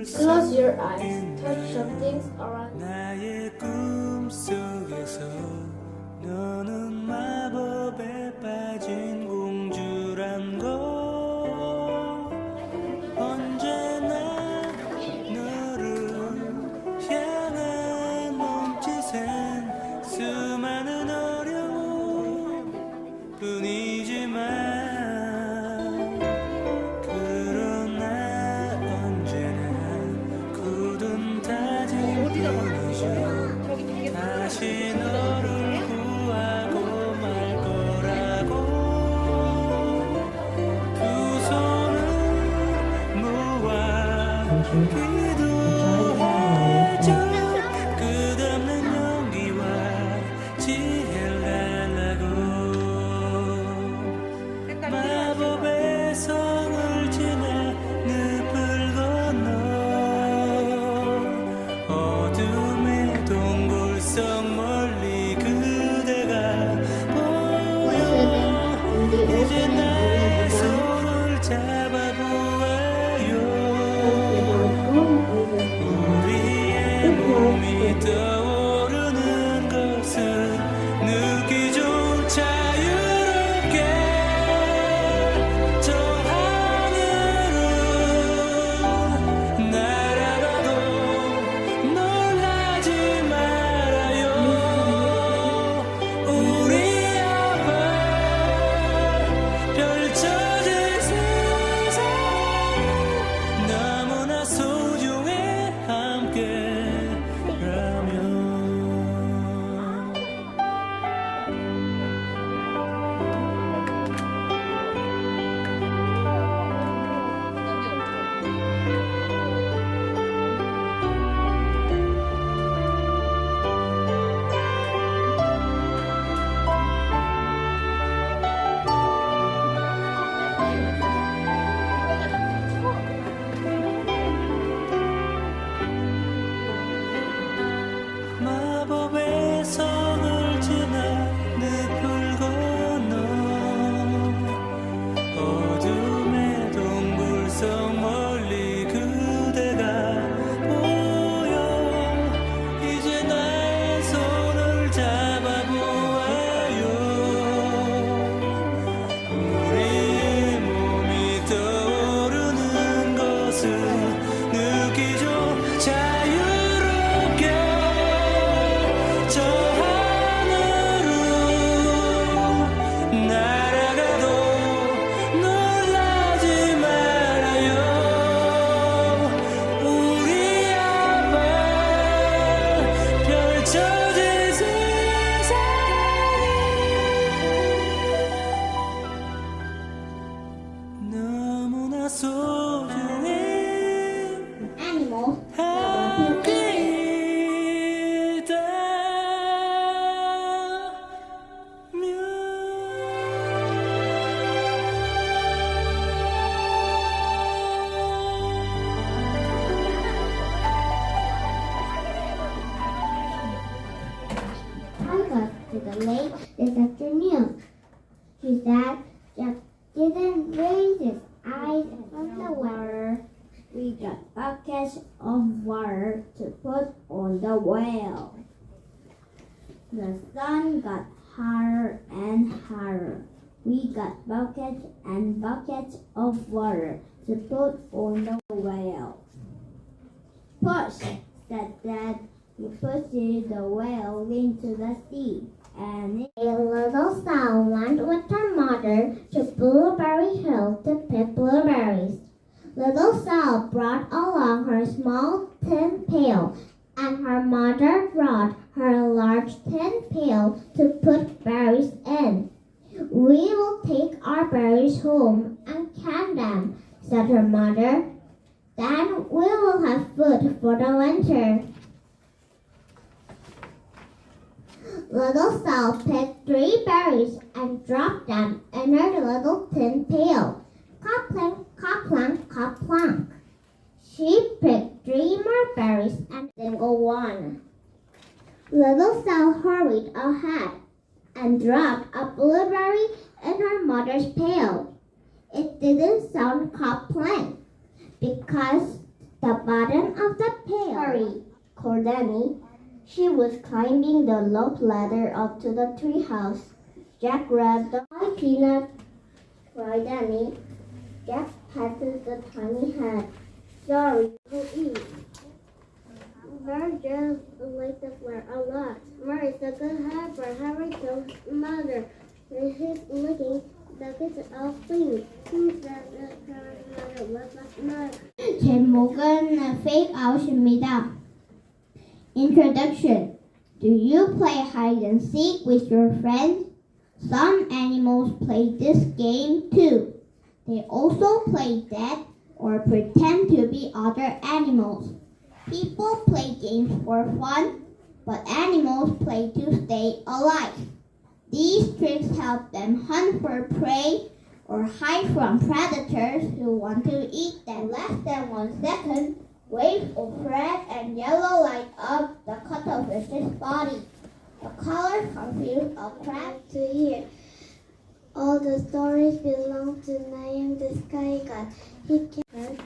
Close your eyes. Touch some things around you. 나의 꿈속에서 너는 마법에 빠진 공주란 걸 언제나 너를 향한 몸짓엔 수많은 어려움 뿐이지만 그러나 언제나 굳은 다짐뿐이죠. 다시 너를 구하고 말 거라고 두 손을 모아 기도해줘. 끝없는 용기와 지혜를 달라고 마법의 성을 지나 늪을 건너 어둠의 동굴성 멀리 그대가 보여. 이제 나의 손을 잡아보아요. 우리의 몸이 떠오르는 것을 느끼죠. 자유롭게 저 하늘을 날아가도 놀라지 말아요. 우리 앞에 펼쳐질 세상 너무나 소중해 함께라면. 마법의 성을 지나 늪을 건너 어둠의 동굴성 멀리 그대가 보여. 이제 나의 손을 잡아보아요. 우리의 몸이 떠오르는 것을 느끼죠. 자유롭게 저 하늘을 날아가도 놀라지 말아요. 우리 앞에 펼쳐질 세상이 너무나 소중해 Animals. I got to the lake this afternoon. His dad just didn't raise his eyes from the water. We got buckets of water to put on the well. The sun got hotter and hotter. We got buckets and buckets of water to put on the well. Push, said Dad. He pushed the well into the sea. And a little sow went with her mother to Blueberry Hill to pick blueberries. Little sow brought along her small tin pail, and her mother brought her large tin pail to put berries in. We will take our berries home and can them, said her mother. Then we will have food for the winter. Little sow picked 3 berries and dropped them in her little tin pail. Cop-clink, cop-clunk, cop-clunk. She picked 3 more berries and single one. Little sow hurried ahead and dropped a blueberry in her mother's pail. It didn't sound cop-clink because the bottom of the pail. Hurry, called Danny. She was climbing the rope ladder up to the treehouse. Jack grabbed the pie peanut, cried Danny. Jack patted the tiny head. Sorry, to eat. Bird just like the flare a lot. Murray is a good helper. Harry told mother. He's licking the kitchen of things. 제목은 Fake Out입니다. Introduction. Do you play hide and seek with your friends? Some animals play this game too. They also play dead or pretend to be other animals. People play games for fun, but animals play to stay alive. These tricks help them hunt for prey or hide from predators who want to eat them. Less than 1 second, waves of red and yellow light up the cuttlefish's body. The colors confuse a crab to hear. All the stories belong to Naim the Sky God. He can.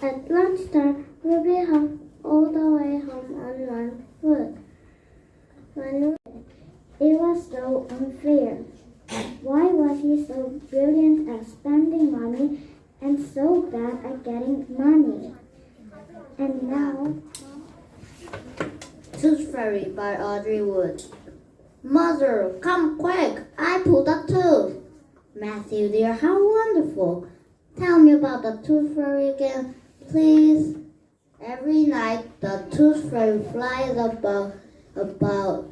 At lunchtime, we'll be home all the way home on one foot. It was so unfair. Why was he so brilliant at spending money and so bad at getting money? And now, Tooth Fairy by Audrey Wood. Mother, come quick! I pulled a tooth. Matthew, dear, how wonderful! Tell me about the Tooth Fairy again, please. Every night, the Tooth Fairy flies about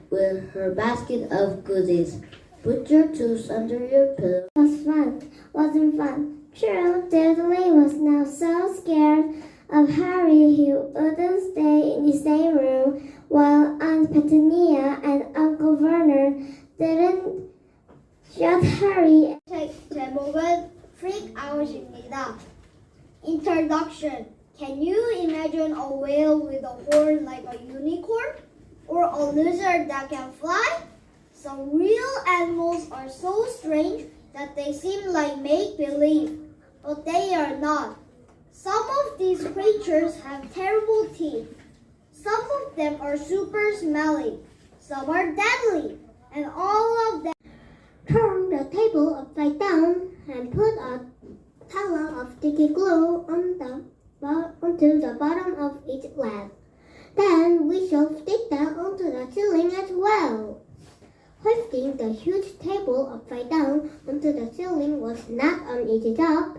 with her basket of goodies. Put your tooth under your pillow. It was fun, wasn't fun? True, Dudley was now so scared of Harry he wouldn't stay in the same room, while Aunt Petunia and Uncle Verner didn't shut Harry. 제목은 Freak Out입니다. Introduction. Can you imagine a whale with a horn like a unicorn? Or a lizard that can fly? Some real animals are so strange that they seem like make-believe, but they are not. Some of these creatures have terrible teeth. Some of them are super smelly. Some are deadly. And all of them turn the table upside down and put a pillow of sticky glue onto the bottom of each leg. Then we shall stick that onto the ceiling as well. Hoisting the huge table upside down onto the ceiling was not an easy job,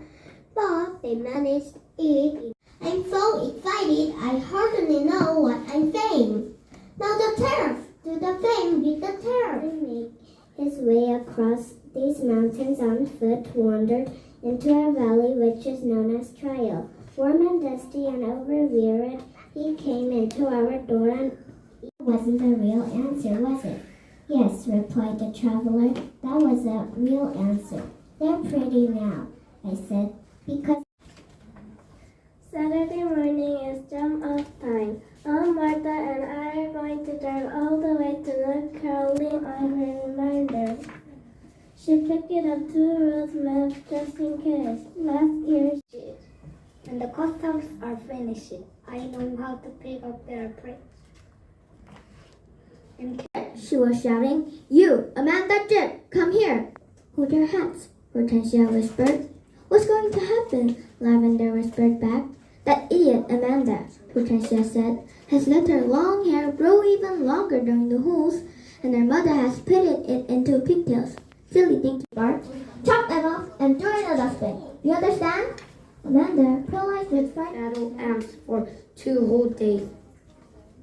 but they managed it. I'm so excited I hardly know what I'm saying. Now the turf! To the flame with the turf! He made his way across these mountains on foot, wandered into a valley which is known as Trail. Warm and dusty and overwearied, he came into our door and it wasn't a real answer, was it? Yes, replied the traveler, that was a real answer. They're pretty now, I said, because Saturday morning is jump-off time. Aunt Martha and I are going to drive all the way to North Carolina on her reminder. She picked up 2 road maps just in case. Last year she did. And the customs are finishing. I know how to pick up their prey. She was shouting, You, Amanda Jett, come here. Hold your hats, Hortensia whispered. What's going to happen? Lavender whispered back. That idiot Amanda, Hortensia said, has let her long hair grow even longer during the holes, and her mother has pitted it into pigtails. Silly thing to bark. Chop them off and throw in a dustbin. You understand? Amanda, paralyzed with fright, battled ants for 2 whole days.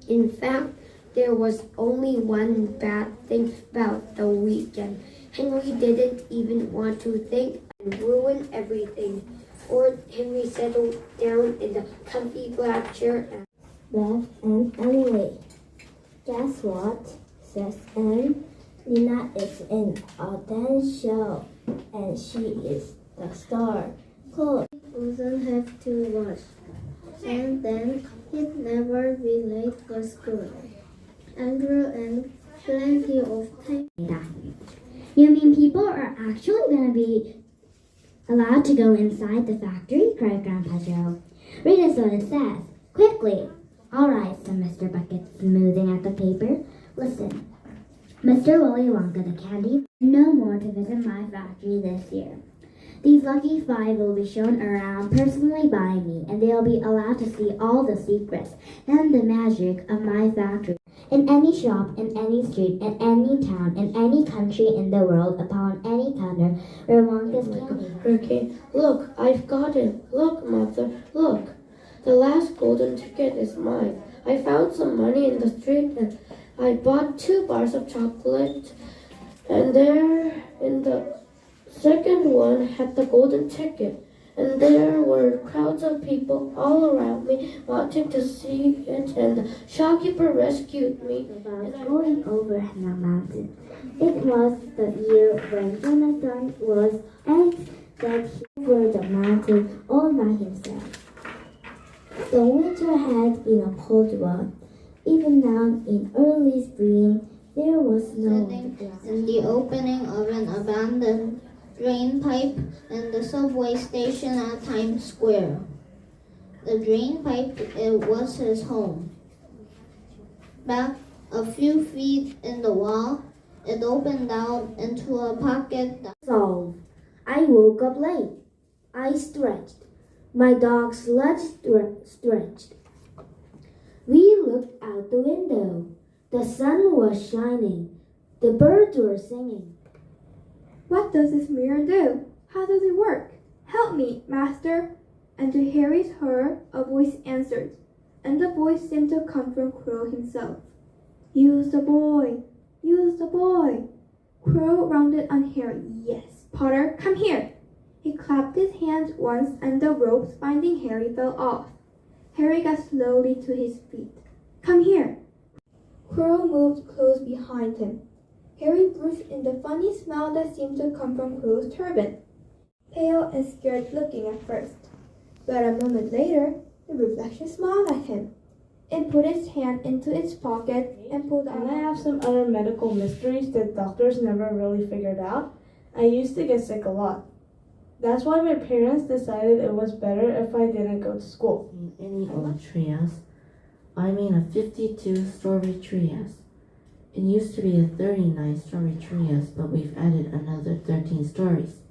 In fact, there was only one bad thing about the weekend. Henry didn't even want to think and ruin everything. Or Henry settled down in the comfy black chair and Beth and Emily. Guess what? Says Anne. Nina is in a dance show and she is the star. Clothes doesn't have to wash. And then he'd never be late for school. Andrew and plenty of time. You mean people are actually gonna be allowed to go inside the factory?" cried Grandpa Joe. "Read us what it says, quickly." "All right," said Mr. Bucket, smoothing out the paper. "Listen. Mr. Willy Wonka the candy no more to visit my factory this year. These lucky 5 will be shown around personally by me, and they'll be allowed to see all the secrets and the magic of my factory. In any shop, in any street, in any town, in any country in the world, upon any counter where Wonka's candy." Okay, look, I've got it. Look, Mother, look. The last golden ticket is mine. I found some money in the street and I bought 2 bars of chocolate. And there in the second one had the golden ticket. And there were crowds of people all around me wanting to see it. And the shopkeeper rescued me. Was going over the mountain. It was the year when Jonathan was and that he over the mountain all by himself. The winter had been a cold one. Even now in early spring, there was no one to In the opening of an abandoned drain pipe in the subway station at Times Square. The drain pipe, it was his home. Back a few feet in the wall, it opened out into a pocket. solve. I woke up late. I stretched. My dog's legs stretched. We looked out the window. The sun was shining. The birds were singing. "What does this mirror do? How does it work? Help me, master." And to Harry's horror, a voice answered, and the voice seemed to come from Quirrell himself. "Use the boy! Use the boy!" Quirrell rounded on Harry. "Yes, Potter, come here!" He clapped his hands once and the ropes binding Harry fell off. Harry got slowly to his feet. "Come here!" Quirrell moved close behind him. Harry breathed in the funny smell that seemed to come from Quirrell's turban, pale and scared looking at first. But a moment later, the reflection smiled at him. It put its hand into its pocket and pulled out. And I have some other medical mysteries that doctors never really figured out. I used to get sick a lot. That's why my parents decided it was better if I didn't go to school. Any old treehouse. I mean a 52-story treehouse. It used to be a 39-story treehouse, but we've added another 13 stories.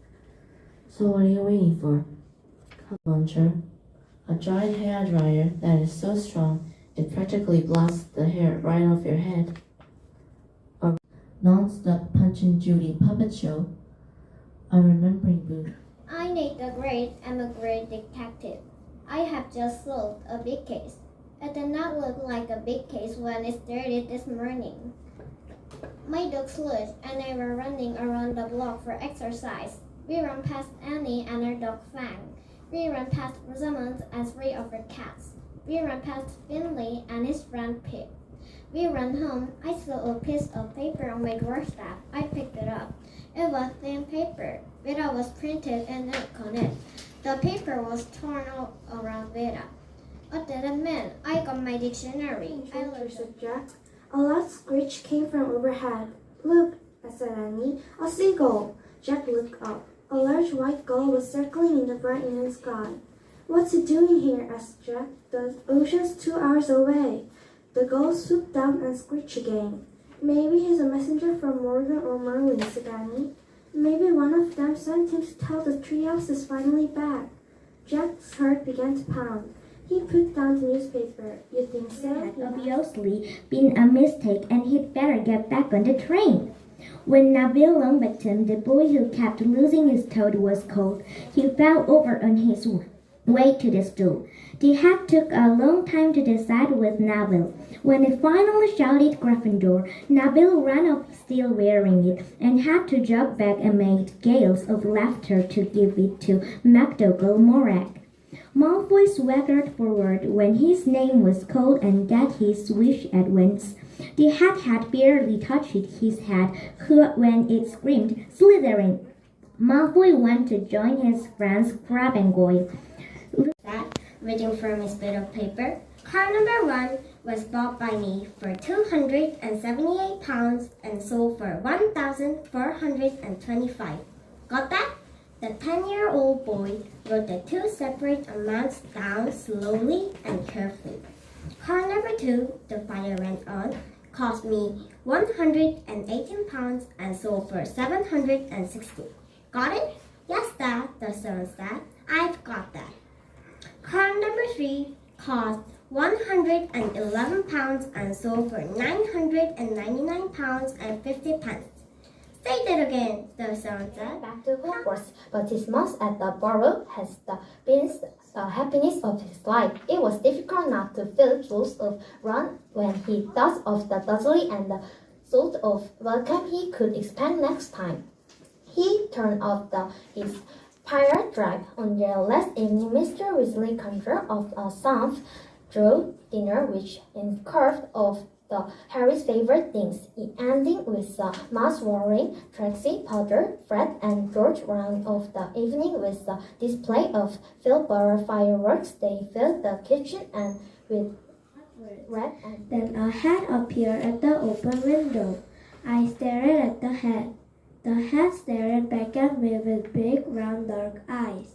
So what are you waiting for? Come, launcher. A giant hair dryer that is so strong it practically blasts the hair right off your head. A non-stop Punch and Judy puppet show. A remembering booth. I, Nate the Great, am a great detective. I have just solved a big case. It did not look like a big case when it started this morning. My dog Slush and I were running around the block for exercise. We ran past Annie and her dog Fang. We ran past Rosamond and 3 of her cats. We ran past Finley and his friend Pip. We ran home. I saw a piece of paper on my doorstep. I picked it up. It was thin paper. Vida was printed and ink on it. The paper was torn all around Vida. What did it mean? I got my dictionary. I looked said Jack. A loud screech came from overhead. "Look," said Annie, "a seagull." Jack looked up. A large white gull was circling in the bright noon sky. "What's it doing here?" asked Jack. "The ocean's 2 hours away." The gull swooped down and screeched again. "Maybe he's a messenger from Morgan or Merlin," said Annie. "Maybe one of them sent him to tell the treehouse is finally back." Jack's heart began to pound. He put down the newspaper. "You think so?" It had obviously been a mistake and he'd better get back on the train. When Neville Longbottom, the boy who kept losing his toad, was cold, he fell over on his way to the stool. The hat took a long time to decide with Neville. When it finally shouted Gryffindor, Neville ran up still wearing it and had to jog back and made gales of laughter to give it to McDougal Morag. Malfoy swaggered forward when his name was called and got his wish at once. The hat had barely touched his head when it screamed, "Slytherin!" Malfoy went to join his friends Crabbe and Goyle. Reading from his bit of paper, "Car number 1 was bought by me for £278 and sold for £1,425. Got that? The 10-year-old boy wrote the two separate amounts down slowly and carefully. Car number 2, the fire went on, cost me 118 pounds and sold for 760. Got it? Yes, Dad, the son said. I've got that. Car number 3 cost 111 pounds and sold for 999 pounds and 50 pence. Say that again, the son said. Back to Hogwarts, but his months at the borough has been the happiness of his life. It was difficult not to feel close of Ron when he thought of the Dudley and the sort of welcome he could expect next time. He turned off his pirate drive on the last evening. Mr. Weasley conjured of a sumph droll dinner which incurred of Harry's favorite things, ending with the mask-wearing Trixie, Potter, Fred, and George round of the evening with the display of Filborough fireworks. They filled the kitchen and with red and Then a head appeared at the open window. I stared at the head. The head stared back at me with big, round, dark eyes.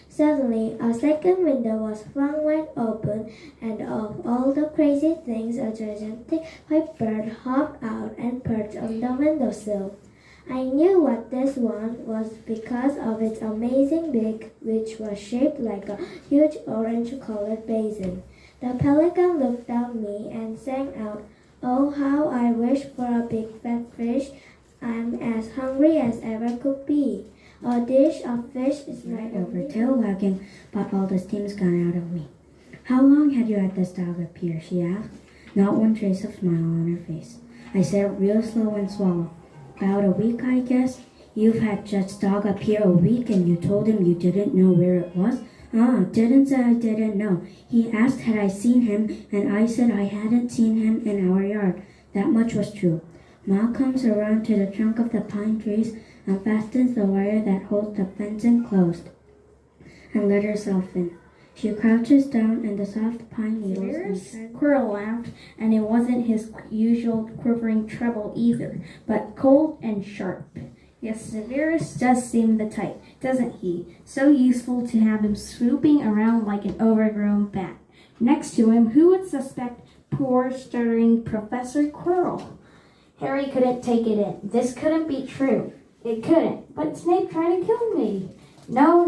Suddenly, a second window was flung wide open, and of all the crazy things, a gigantic white bird hopped out and perched on the windowsill. I knew what this one was because of its amazing beak, which was shaped like a huge orange-colored basin. The pelican looked at me and sang out, "Oh, how I wish for a big fat fish. I'm as hungry as ever could be. A dish of fish is right Over, tail wagging, but all the steam's gone out of me." "How long had you had this dog up here?" she asked. Not one trace of smile on her face. I said it real slow and swallow. "About a week, I guess." "You've had Judd's dog up here a week and you told him you didn't know where it was?" Didn't say I didn't know. He asked had I seen him and I said I hadn't seen him in our yard. That much was true. Ma comes around to the trunk of the pine trees and fastens the wire that holds the fencing closed and let herself in. She crouches down in the soft pine needles and Quirrell laughed, and it wasn't his usual quivering treble either, but cold and sharp. Yes, Severus does seem the type, doesn't he? So useful to have him swooping around like an overgrown bat. Next to him, who would suspect poor, stuttering Professor Quirrell? Harry couldn't take it in. This couldn't be true. It couldn't. But Snape tried to kill me. No.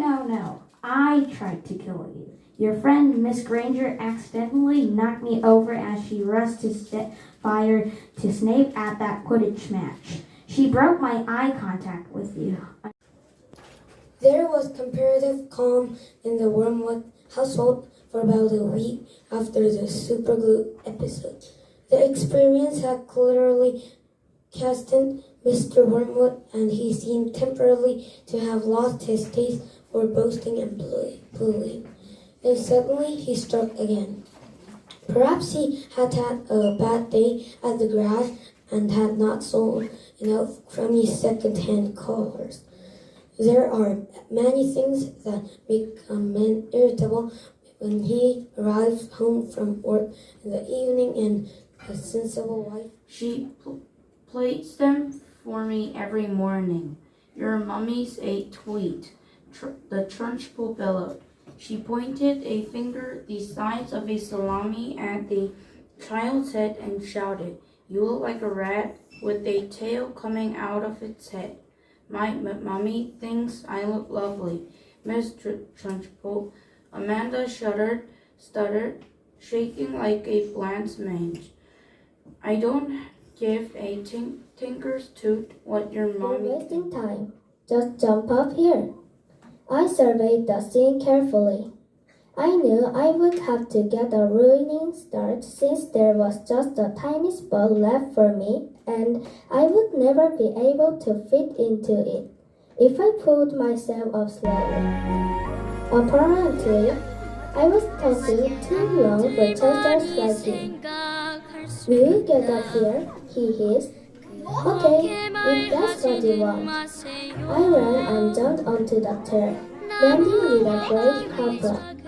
I tried to kill you. Your friend, Miss Granger, accidentally knocked me over as she rushed to set fire to Snape at that Quidditch match. She broke my eye contact with you. There was comparative calm in the Wormwood household for about a week after the superglue episode. The experience had clearly chastened Mr. Wormwood, and he seemed temporarily to have lost his taste for boasting and bullying. Then suddenly he struck again. Perhaps he had had a bad day at the garage and had not sold enough crummy second-hand cars. There are many things that make a man irritable when he arrives home from work in the evening and a sensible wife. She plates them for me every morning. Your mummy's a tweet, the Trunchbull bellowed. She pointed a finger the size of a salami at the child's head and shouted, "You look like a rat with a tail coming out of its head. My mummy thinks I look lovely, Miss Trunchbull." Amanda stuttered, shaking like a blanched mange. "I don't give a tinker's toot what your mommy You're wasting time. Just jump up here. I surveyed the scene carefully. I knew I would have to get a running start since there was just a tiny spot left for me and I would never be able to fit into it if I pulled myself up slowly. Apparently, I was talking too long for Chester's liking. "Will you get up here?" he hissed. "Okay, if that's what you want." I ran and jumped onto the chair, landing with a great crack.